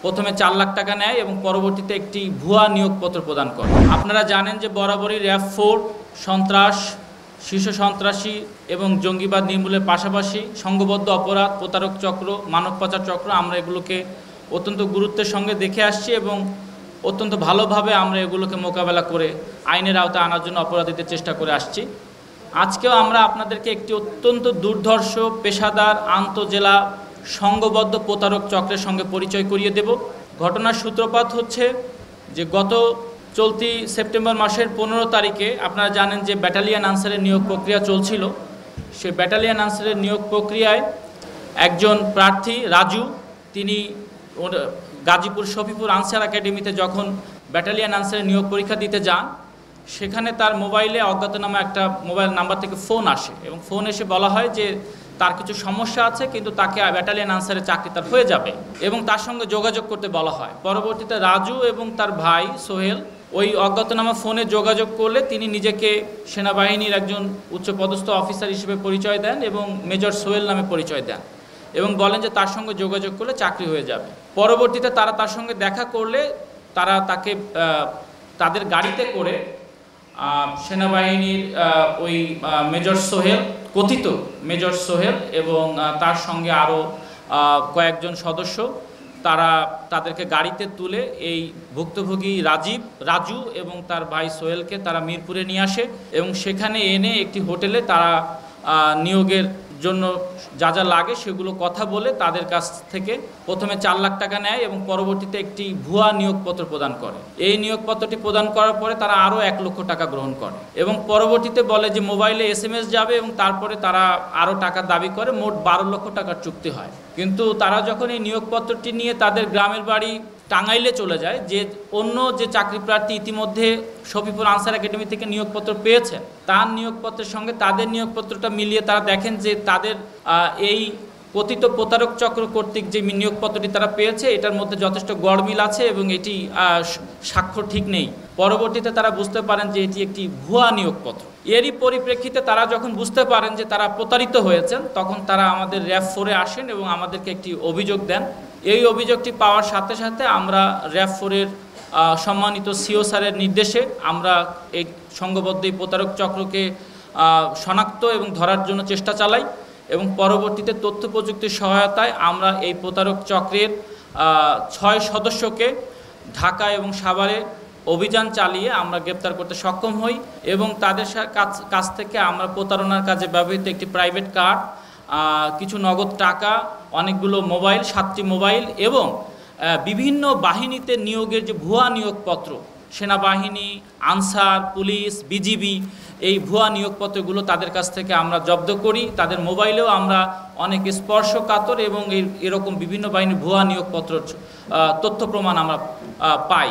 প্রথমে 4 লাখ টাকা নেয় এবং পরবর্তীতে একটি ভুয়া নিয়োগপত্র প্রদান করে। আপনারা জানেন যে বরাবরই র্যাব-4 সন্ত্রাস, শীর্ষ সন্ত্রাসী এবং জঙ্গিবাদ নির্মূলের পাশাপাশি সংঘবদ্ধ অপরাধ, প্রতারক চক্র, মানব পাচার চক্র আমরা এগুলোকে অত্যন্ত গুরুত্বের সঙ্গে দেখে আসছি এবং অত্যন্ত ভালোভাবে আমরা এগুলোকে মোকাবেলা করে আইনের আওতায় আনার জন্য অপরাধীদের চেষ্টা করে আসছি। আজকেও আমরা আপনাদেরকে একটি অত্যন্ত দুর্ধর্ষ, পেশাদার, আন্তঃজেলা সংঘবদ্ধ প্রতারক চক্রের সঙ্গে পরিচয় করিয়ে দেব। ঘটনার সূত্রপাত হচ্ছে যে গত চলতি সেপ্টেম্বর মাসের 15 তারিখে আপনারা জানেন যে ব্যাটালিয়ন আনসারের নিয়োগ প্রক্রিয়া চলছিল। সেই ব্যাটালিয়ন আনসারের নিয়োগ প্রক্রিয়ায় একজন প্রার্থী রাজু, তিনি গাজীপুর শফিপুর আনসার একাডেমিতে যখন ব্যাটালিয়ন আনসারের নিয়োগ পরীক্ষা দিতে যান, সেখানে তার মোবাইলে অজ্ঞাতনামা একটা মোবাইল নাম্বার থেকে ফোন আসে এবং ফোন এসে বলা হয় যে তার কিছু সমস্যা আছে, কিন্তু তাকে ব্যাটালিয়ন আনসারের চাকরি তার হয়ে যাবে এবং তার সঙ্গে যোগাযোগ করতে বলা হয়। পরবর্তীতে রাজু এবং তার ভাই সোহেল ওই অজ্ঞাতনামা ফোনে যোগাযোগ করলে তিনি নিজেকে সেনাবাহিনীর একজন উচ্চপদস্থ অফিসার হিসেবে পরিচয় দেন এবং মেজর সোহেল নামে পরিচয় দেন এবং বলেন যে তার সঙ্গে যোগাযোগ করলে চাকরি হয়ে যাবে। পরবর্তীতে তারা তার সঙ্গে দেখা করলে তারা তাকে তাদের গাড়িতে করে সেনাবাহিনীর ওই মেজর সোহেল, কথিত মেজর সোহেল এবং তার সঙ্গে আরও কয়েকজন সদস্য, তাদেরকে গাড়িতে তুলে এই ভুক্তভোগী রাজু এবং তার ভাই সোহেলকে তারা মিরপুরে নিয়ে আসে এবং সেখানে এনে একটি হোটেলে তারা নিয়োগের জন্য যা যা লাগে সেগুলো কথা বলে তাদের কাছ থেকে প্রথমে 4 লাখ টাকা নেয় এবং পরবর্তীতে একটি ভুয়া নিয়োগপত্র প্রদান করে। এই নিয়োগপত্রটি প্রদান করার পরে তারা আরও 1 লক্ষ টাকা গ্রহণ করে এবং পরবর্তীতে বলে যে মোবাইলে SMS যাবে এবং তারপরে তারা আরও টাকা দাবি করে। মোট 12 লক্ষ টাকার চুক্তি হয়। কিন্তু তারা যখন এই নিয়োগপত্রটি নিয়ে তাদের গ্রামের বাড়ি টাঙ্গাইলে চলে যায়, যে অন্য যে চাকরি প্রার্থী ইতিমধ্যে শফিপুর আনসার একাডেমি থেকে নিয়োগপত্র পেয়েছেন, তার নিয়োগপত্রের সঙ্গে তাদের নিয়োগপত্রটা মিলিয়ে তারা দেখেন যে তাদের এই কথিত প্রতারক চক্র কর্তৃক যে নিয়োগপত্রটি তারা পেয়েছে এটার মধ্যে যথেষ্ট গড়মিল আছে এবং এটি স্বাক্ষর ঠিক নেই। পরবর্তীতে তারা বুঝতে পারেন যে এটি একটি ভুয়া নিয়োগপত্র। এরই পরিপ্রেক্ষিতে তারা যখন বুঝতে পারেন যে তারা প্রতারিত হয়েছেন, তখন তারা আমাদের র্যাব-4-এ আসেন এবং আমাদেরকে একটি অভিযোগ দেন। এই অভিযোগটি পাওয়ার সাথে সাথে আমরা র্যাব-4-এর সম্মানিত সিও স্যারের নির্দেশে আমরা এই সংঘবদ্ধ এই প্রতারক চক্রকে শনাক্ত এবং ধরার জন্য চেষ্টা চালাই এবং পরবর্তীতে তথ্য প্রযুক্তির সহায়তায় আমরা এই প্রতারক চক্রের 6 সদস্যকে ঢাকা এবং সাভারে অভিযান চালিয়ে আমরা গ্রেপ্তার করতে সক্ষম হই এবং তাদের কাছ থেকে আমরা প্রতারণার কাজে ব্যবহৃত একটি প্রাইভেট কার, কিছু নগদ টাকা, অনেকগুলো মোবাইল, 7টি মোবাইল এবং বিভিন্ন বাহিনীতে নিয়োগের যে ভুয়া নিয়োগপত্র, সেনাবাহিনী, আনসার, পুলিশ, বিজিবি, এই ভুয়া নিয়োগপত্রগুলো তাদের কাছ থেকে আমরা জব্দ করি। তাদের মোবাইলেও আমরা অনেক স্পর্শকাতর এবং এরকম বিভিন্ন বাহিনীর ভুয়া নিয়োগপত্র তথ্য প্রমাণ আমরা পাই।